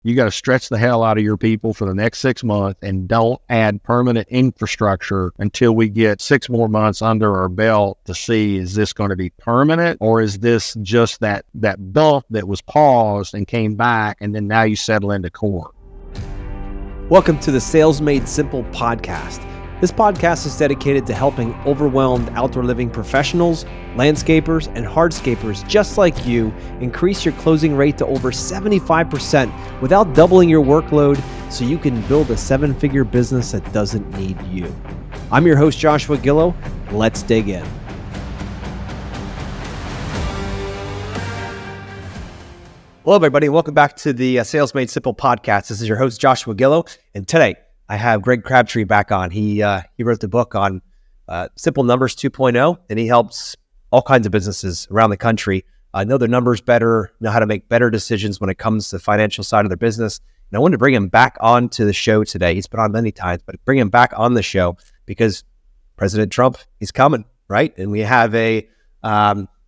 You got to stretch the hell out of your people for the next 6 months and don't add permanent infrastructure until we get 6 more months under our belt to see, is this going to be permanent, or is this just that bump that was paused and came back and then now you settle into core? Welcome to the Sales Made Simple podcast. This podcast is dedicated to helping overwhelmed outdoor living professionals, landscapers, and hardscapers just like you increase your closing rate to over 75% without doubling your workload so you can build a 7-figure business that doesn't need you. I'm your host, Joshua Gillow. Let's dig in. Hello, everybody. Welcome back to the Sales Made Simple podcast. This is your host, Joshua Gillow, and today I have Greg Crabtree back on. He wrote the book on Simple Numbers 2.0, and he helps all kinds of businesses around the country know their numbers better, know how to make better decisions when it comes to the financial side of their business. And I wanted to bring him back onto the show today. He's been on many times, but bring him back on the show because President Trump, he's coming, right? And we have a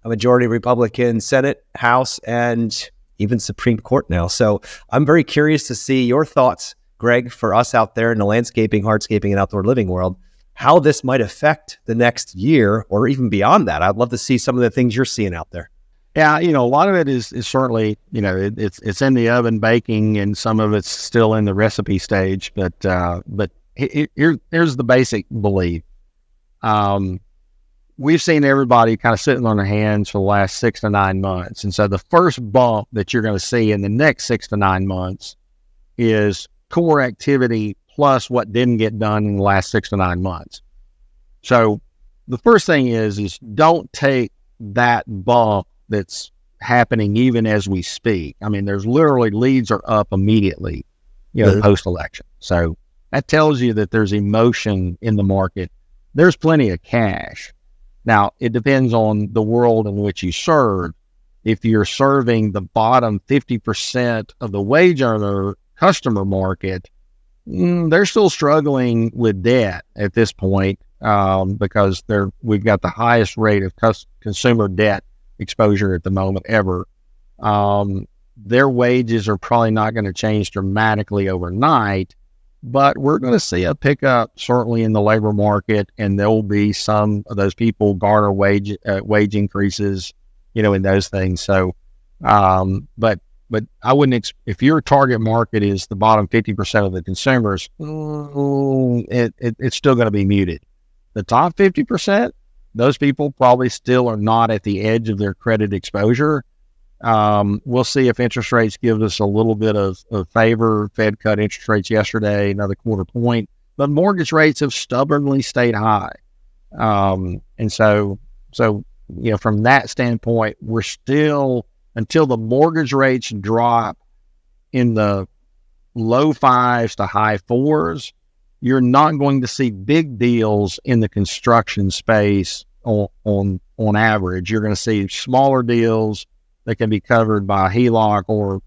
majority Republican Senate, House, and even Supreme Court now. So I'm very curious to see your thoughts, Greg, for us out there in the landscaping, hardscaping, and outdoor living world, how this might affect the next year or even beyond that. I'd love to see some of the things you're seeing out there. Yeah, a lot of it is certainly, it's in the oven baking, and some of it's still in the recipe stage. But here's the basic belief. We've seen everybody kind of sitting on their hands for the last 6 to 9 months. And so the first bump that you're going to see in the next 6 to 9 months is core activity plus what didn't get done in the last 6 to 9 months. So the first thing is don't take that bump that's happening even as we speak. I mean, there's literally leads are up immediately, post-election. So that tells you that there's emotion in the market. There's plenty of cash. Now, it depends on the world in which you serve. If you're serving the bottom 50% of the wage earner customer market, they're still struggling with debt at this point because we've got the highest rate of consumer debt exposure at the moment ever. Their wages are probably not going to change dramatically overnight, but we're going to see a pickup certainly in the labor market, and there will be some of those people garner wage increases, in those things. So, but I wouldn't, if your target market is the bottom 50% of the consumers, it's still going to be muted. The top 50%, those people probably still are not at the edge of their credit exposure. We'll see if interest rates give us a little bit of favor. Fed cut interest rates yesterday, another 1/4 point, but mortgage rates have stubbornly stayed high. And so, from that standpoint, we're still, until the mortgage rates drop in the low 5s to high 4s, you're not going to see big deals in the construction space on average. You're going to see smaller deals that can be covered by HELOC or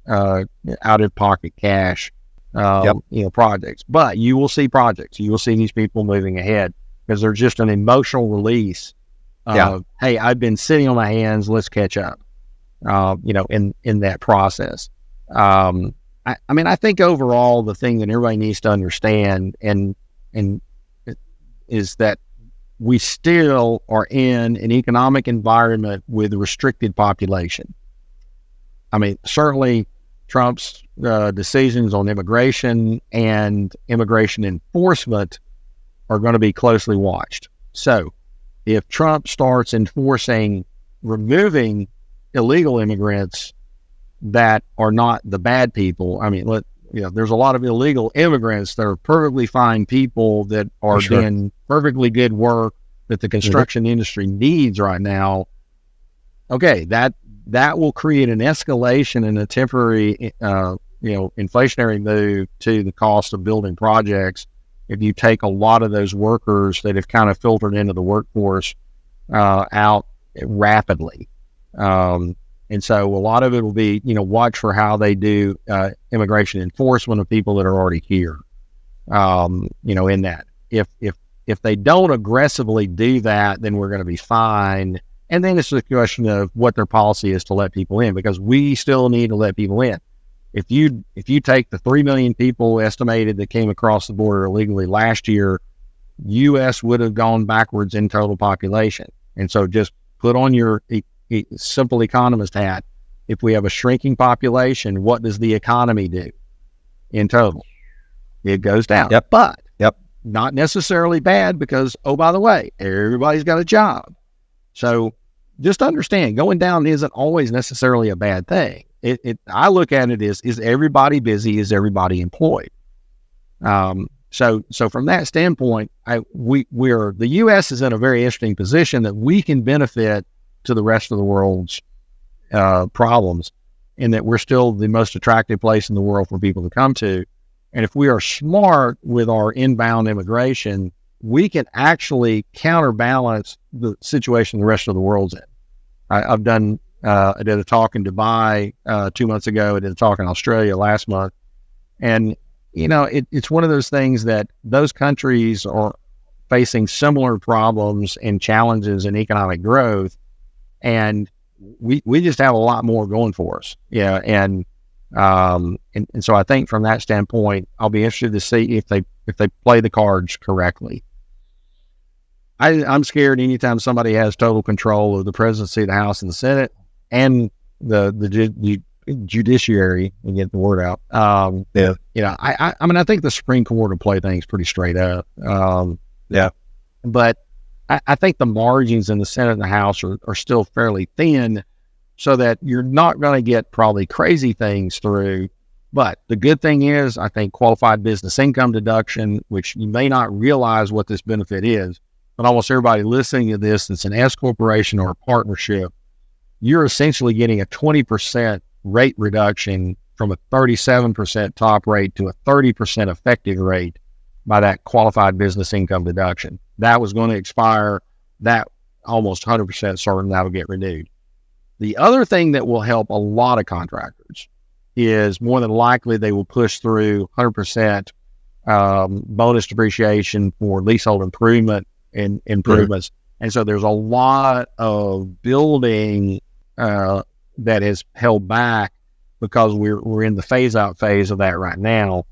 out-of-pocket cash, projects. But you will see projects. You will see these people moving ahead because they're just an emotional release of, hey, I've been sitting on my hands, let's catch up, in that process. I think overall the thing that everybody needs to understand is that we still are in an economic environment with a restricted population. I mean, certainly Trump's decisions on immigration and immigration enforcement are going to be closely watched. So if Trump starts removing illegal immigrants that are not the bad people, there's a lot of illegal immigrants that are perfectly fine people that are doing perfectly good work that the construction industry needs right now. Okay, that will create an escalation and a temporary, inflationary move to the cost of building projects if you take a lot of those workers that have kind of filtered into the workforce out rapidly. And so a lot of it will be, watch for how they do immigration enforcement of people that are already here, in that. If they don't aggressively do that, then we're going to be fine. And then it's a question of what their policy is to let people in, because we still need to let people in. if you take the 3 million people estimated that came across the border illegally last year, U.S. would have gone backwards in total population. And so just put on your simple economist hat. If we have a shrinking population, what does the economy do in total? It goes down. Yep. But not necessarily bad because, oh, by the way, everybody's got a job. So just understand, going down isn't always necessarily a bad thing. I look at it as, is everybody busy? Is everybody employed? So from that standpoint, the U.S. is in a very interesting position that we can benefit to the rest of the world's problems, in that we're still the most attractive place in the world for people to come to. And if we are smart with our inbound immigration, we can actually counterbalance the situation the rest of the world's in. I did a talk in Dubai 2 months ago. I did a talk in Australia last month. And, it's one of those things that those countries are facing similar problems and challenges in economic growth. And we just have a lot more going for us. Yeah. And so I think from that standpoint, I'll be interested to see if they play the cards correctly. I'm scared anytime somebody has total control of the presidency, the House, and the Senate, and the judiciary, and get the word out. I think the Supreme Court will play things pretty straight up. But I think the margins in the Senate and the House are still fairly thin, so that you're not going to get probably crazy things through. But the good thing is, I think qualified business income deduction, which you may not realize what this benefit is, but almost everybody listening to this that's an S corporation or a partnership, you're essentially getting a 20% rate reduction from a 37% top rate to a 30% effective rate by that qualified business income deduction. That was going to expire. That almost 100% certain that will get renewed. The other thing that will help a lot of contractors is more than likely they will push through 100% bonus depreciation for leasehold improvement and improvements. Mm-hmm. And so there's a lot of building that is held back because we're in the phase out phase of that right now.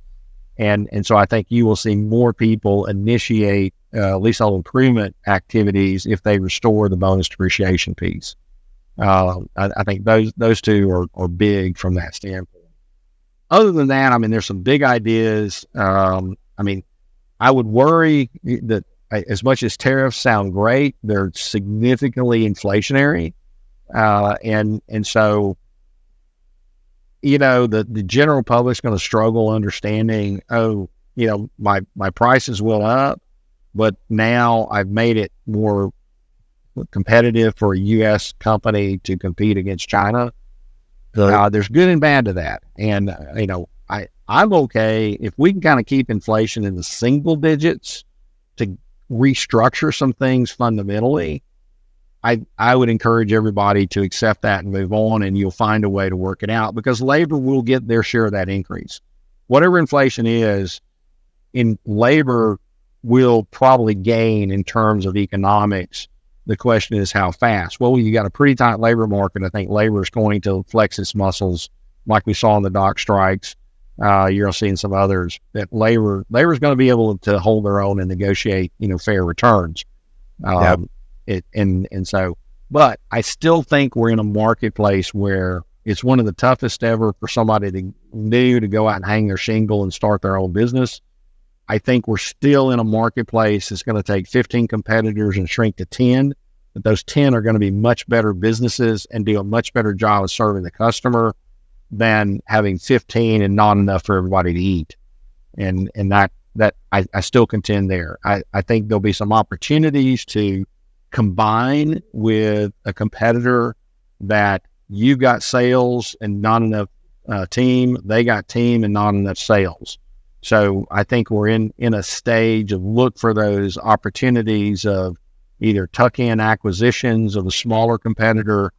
And so I think you will see more people initiate leasehold improvement activities if they restore the bonus depreciation piece. I think those two are big from that standpoint. Other than that, there's some big ideas. I would worry that as much as tariffs sound great, they're significantly inflationary. And so, the general public's going to struggle understanding, my prices went up, but now I've made it more competitive for a U.S. company to compete against China. There's good and bad to that. And, I'm okay if we can kind of keep inflation in the single digits to restructure some things fundamentally. I would encourage everybody to accept that and move on, and you'll find a way to work it out, because labor will get their share of that increase. Whatever inflation is, in labor will probably gain in terms of economics. The question is how fast. Well, you got a pretty tight labor market. I think labor is going to flex its muscles like we saw in the dock strikes. You're seeing some others that labor is going to be able to hold their own and negotiate, fair returns. But I still think we're in a marketplace where it's one of the toughest ever for somebody to go out and hang their shingle and start their own business. I think we're still in a marketplace that's going to take 15 competitors and shrink to 10, but those 10 are going to be much better businesses and do a much better job of serving the customer than having 15 and not enough for everybody to eat. And that I still contend there. I think there'll be some opportunities to combine with a competitor that you've got sales and not enough team, they got team and not enough sales. So I think we're in a stage of look for those opportunities of either tuck-in acquisitions of a smaller competitor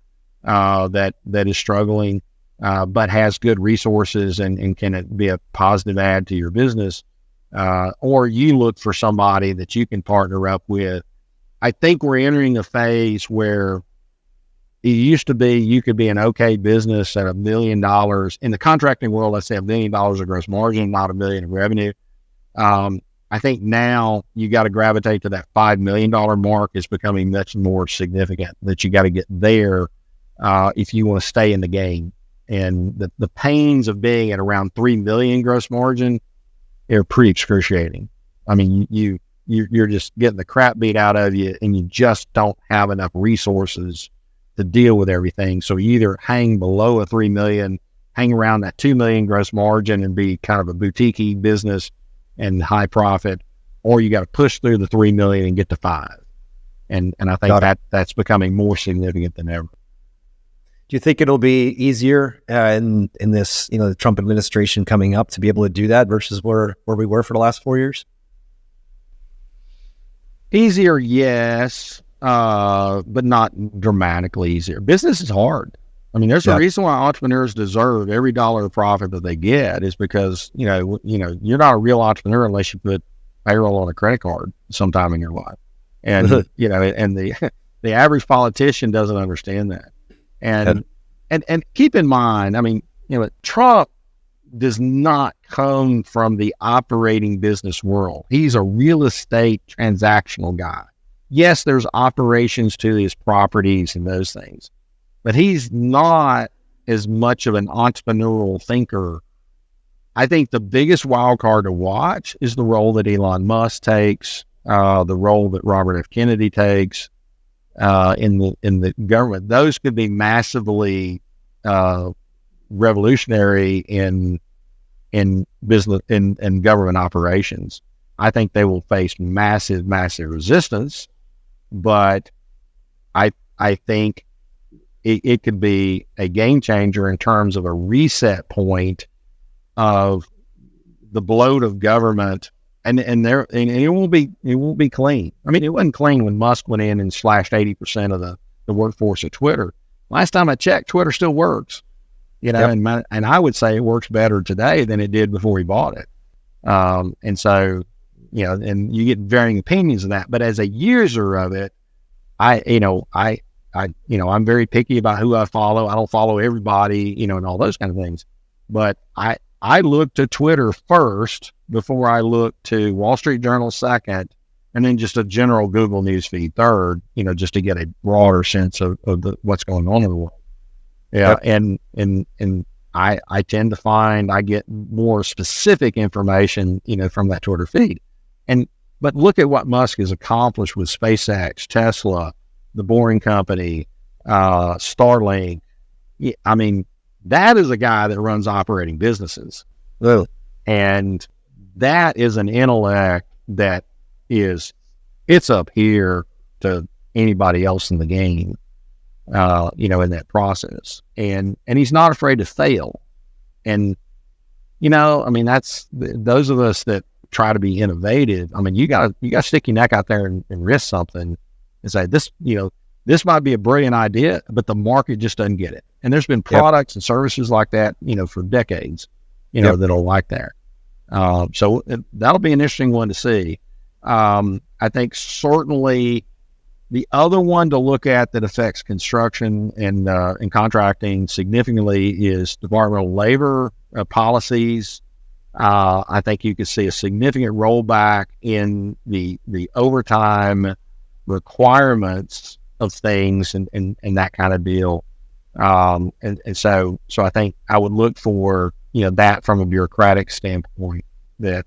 that is struggling, but has good resources and can be a positive add to your business, or you look for somebody that you can partner up with. I think we're entering a phase where it used to be you could be an okay business at $1 million in the contracting world. Let's say $1 million of gross margin, not $1 million of revenue. I think now you got to gravitate to that $5 million mark is becoming much more significant, that you got to get there if you want to stay in the game. And the pains of being at around 3 million gross margin are pretty excruciating. I mean, you're just getting the crap beat out of you, and you just don't have enough resources to deal with everything. So you either hang below a 3 million, hang around that 2 million gross margin and be kind of a boutique business and high profit, or you got to push through the 3 million and get to 5. And I think that's becoming more significant than ever. Do you think it'll be easier in this, the Trump administration coming up to be able to do that versus where we were for the last 4 years? Easier, yes, but not dramatically easier. Business is hard. I mean, there's a reason why entrepreneurs deserve every dollar of profit that they get is because, you're not a real entrepreneur unless you put payroll on a credit card sometime in your life. And, and the average politician doesn't understand that. And keep in mind, I mean, Trump does not come from the operating business world. He's a real estate transactional guy. Yes, there's operations to his properties and those things, but he's not as much of an entrepreneurial thinker. I think the biggest wild card to watch is the role that Elon Musk takes, the role that Robert F. Kennedy takes, in the government. Those could be massively revolutionary in business in government operations. I think they will face massive resistance, but I think it could be a game changer in terms of a reset point of the bloat of government. And it won't be clean. I mean, it wasn't clean when Musk went in and slashed 80% of the workforce at Twitter. Last time I checked, Twitter still works, and I would say it works better today than it did before he bought it. And so, and you get varying opinions of that. But as a user of it, I'm very picky about who I follow. I don't follow everybody, and all those kind of things. But I look to Twitter first before I look to Wall Street Journal second, and then just a general Google news feed third, just to get a broader sense of what's going on in the world. Yeah. Yep. And I tend to find I get more specific information, from that Twitter feed. But look at what Musk has accomplished with SpaceX, Tesla, the Boring Company, Starlink. I mean, that is a guy that runs operating businesses. Really? And that is an intellect that it's up here to anybody else in the game, in that process. And he's not afraid to fail. And, I mean, that's those of us that try to be innovative. I mean, you got to stick your neck out there and risk something and say this might be a brilliant idea, but the market just doesn't get it. And there's been products and services like that, for decades, that'll like that. So that'll be an interesting one to see. I think certainly the other one to look at that affects construction and contracting significantly is Department of Labor policies. I think you could see a significant rollback in the overtime requirements of things and that kind of deal. And so I think I would look for, that from a bureaucratic standpoint, that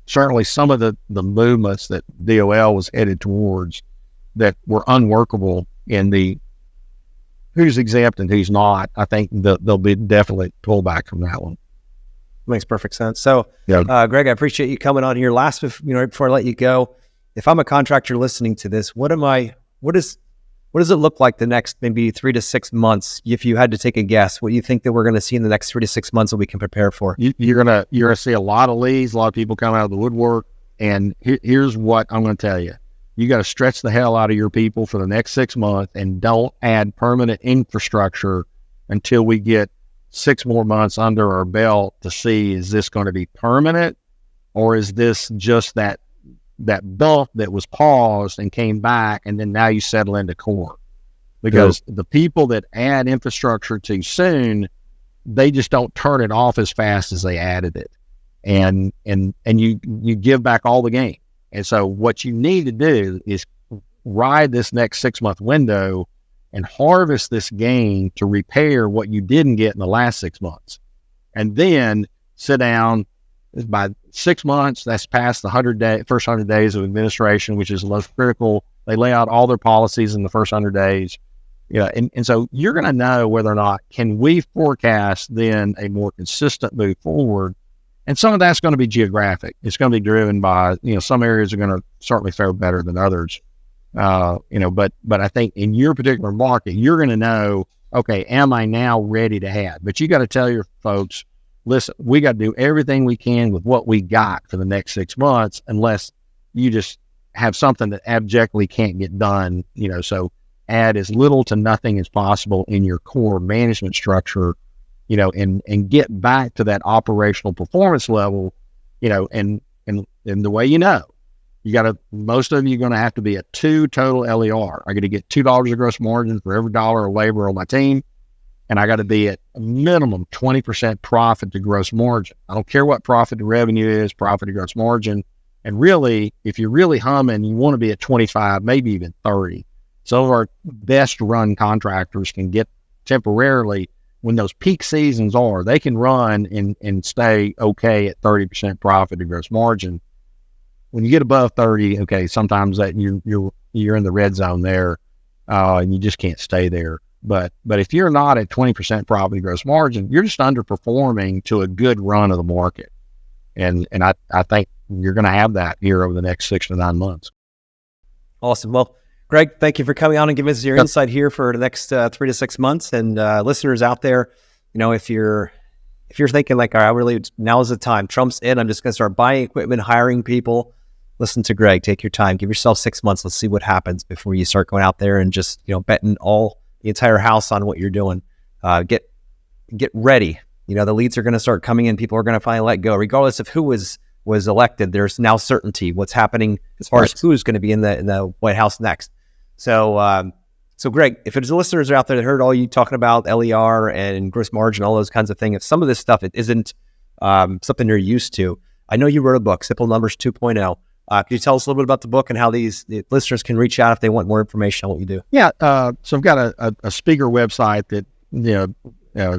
certainly some of the movements that DOL was headed towards that were unworkable in the who's exempt and who's not, I think there'll be definitely pullback from that one. Makes perfect sense. So, Greg, I appreciate you coming on here. Last, before I let you go, if I'm a contractor listening to this, what does it look like the next maybe 3 to 6 months? If you had to take a guess, what do you think that we're going to see in the next 3 to 6 months that we can prepare for? You're gonna see a lot of leads, a lot of people come out of the woodwork. And here's what I'm going to tell you. You got to stretch the hell out of your people for the next 6 months and don't add permanent infrastructure until we get 6 more months under our belt to see, is this going to be permanent, or is this just that bump that was paused and came back, and then now you settle into core? because the people that add infrastructure too soon, they just don't turn it off as fast as they added it. And you give back all the gain. And so what you need to do is ride this next 6-month window and harvest this gain to repair what you didn't get in the last 6 months. And then sit down. By 6 months, that's past the first 100 days of administration, which is the most critical. They lay out all their policies in the first 100 days. And so you're going to know whether or not can we forecast then a more consistent move forward. And some of that's going to be geographic. It's going to be driven by, some areas are going to certainly fare better than others. But I think in your particular market, you're going to know, okay, am I now ready to add? But you got to tell your folks, listen, we got to do everything we can with what we got for the next 6 months, unless you just have something that abjectly can't get done, so add as little to nothing as possible in your core management structure, and get back to that operational performance level, and the way most of you are going to have to be a 2 total LER. I got to get $2 of gross margin for every dollar of labor on my team. And I got to be at a minimum 20% profit to gross margin. I don't care what profit to revenue is, profit to gross margin. And really, if you're really humming, you want to be at 25, maybe even 30. Some of our best run contractors can get temporarily, when those peak seasons are, they can run and stay okay at 30% profit to gross margin. When you get above 30, okay, sometimes that you're in the red zone there, and you just can't stay there. But if you're not at 20% profit to gross margin, you're just underperforming to a good run of the market. And I think you're going to have that here over the next 6 to 9 months. Awesome. Well, Greg, thank you for coming on and giving us your insight here for the next 3 to 6 months. And listeners out there, if you're thinking like, all right, really, now is the time. Trump's in. I'm just going to start buying equipment, hiring people. Listen to Greg. Take your time. Give yourself 6 months. Let's see what happens before you start going out there and just betting the entire house on what you're doing. Get ready. The leads are going to start coming in. People are going to finally let go, regardless of who was elected. There's now certainty what's happening as far as who's going to be in the White House next. So Greg, if there's listeners out there that heard all you talking about LER and gross margin, all those kinds of things, if some of this stuff it isn't something you're used to, I know you wrote a book, Simple Numbers 2.0. Could you tell us a little bit about the book and how the listeners can reach out if they want more information on what you do? Yeah. So I've got a speaker website that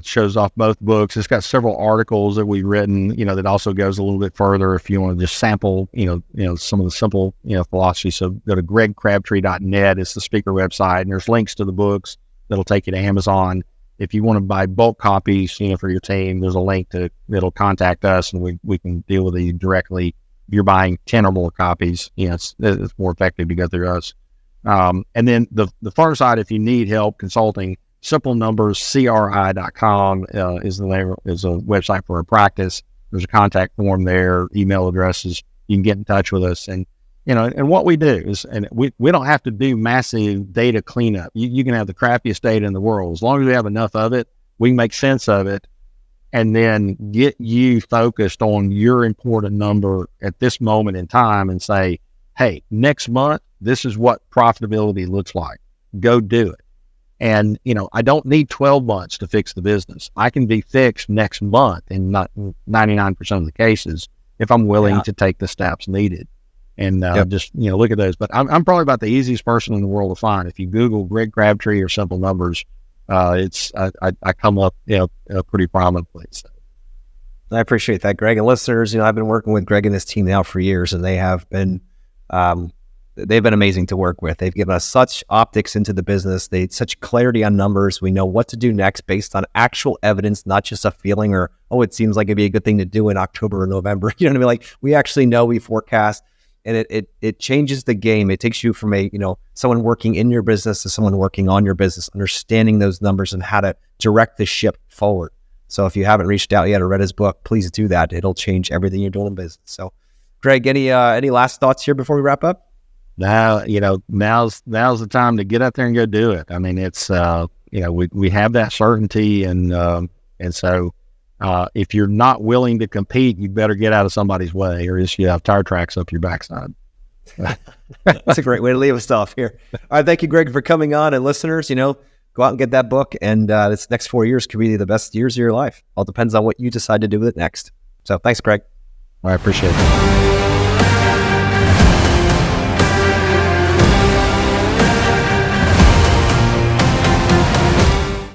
shows off both books. It's got several articles that we've written, that also goes a little bit further if you want to just sample, some of the simple, philosophy. So go to gregcrabtree.net. It's the speaker website, and there's links to the books that'll take you to Amazon. If you want to buy bulk copies, for your team, there's a link that'll contact us, and we can deal with you directly. If you're buying 10 or more copies, it's more effective to go through us. And then the far side, if you need help consulting, simplenumberscri.com is a website for our practice. There's a contact form there, email addresses. You can get in touch with us. And, and what we do is, and we don't have to do massive data cleanup. You can have the crappiest data in the world. As long as we have enough of it, we can make sense of it and then get you focused on your important number at this moment in time and say, hey, next month, this is what profitability looks like. Go do it. And, I don't need 12 months to fix the business. I can be fixed next month in not 99% of the cases if I'm willing to take the steps needed. And just, look at those. But I'm probably about the easiest person in the world to find. If you Google Greg Crabtree or Simple Numbers, I come up, pretty prominently. So. I appreciate that, Greg. And listeners, I've been working with Greg and his team now for years, and they have been, they've been amazing to work with. They've given us such optics into the business. Such clarity on numbers. We know what to do next based on actual evidence, not just a feeling or, it seems like it'd be a good thing to do in October or November. You know what I mean? Like, we actually know, we forecast, and it changes the game. It takes you from someone working in your business to someone working on your business, understanding those numbers and how to direct the ship forward. So if you haven't reached out yet or read his book, please do that. It'll change everything you're doing in business. So, Greg, any last thoughts here before we wrap up? Now, now's the time to get out there and go do it. I mean, it's, we have that certainty. And so if you're not willing to compete, you better get out of somebody's way, or else you have tire tracks up your backside. That's a great way to leave us off here. All right. Thank you, Greg, for coming on. And listeners, go out and get that book. And this next 4 years could be the best years of your life. All depends on what you decide to do with it next. So thanks, Greg. I appreciate it.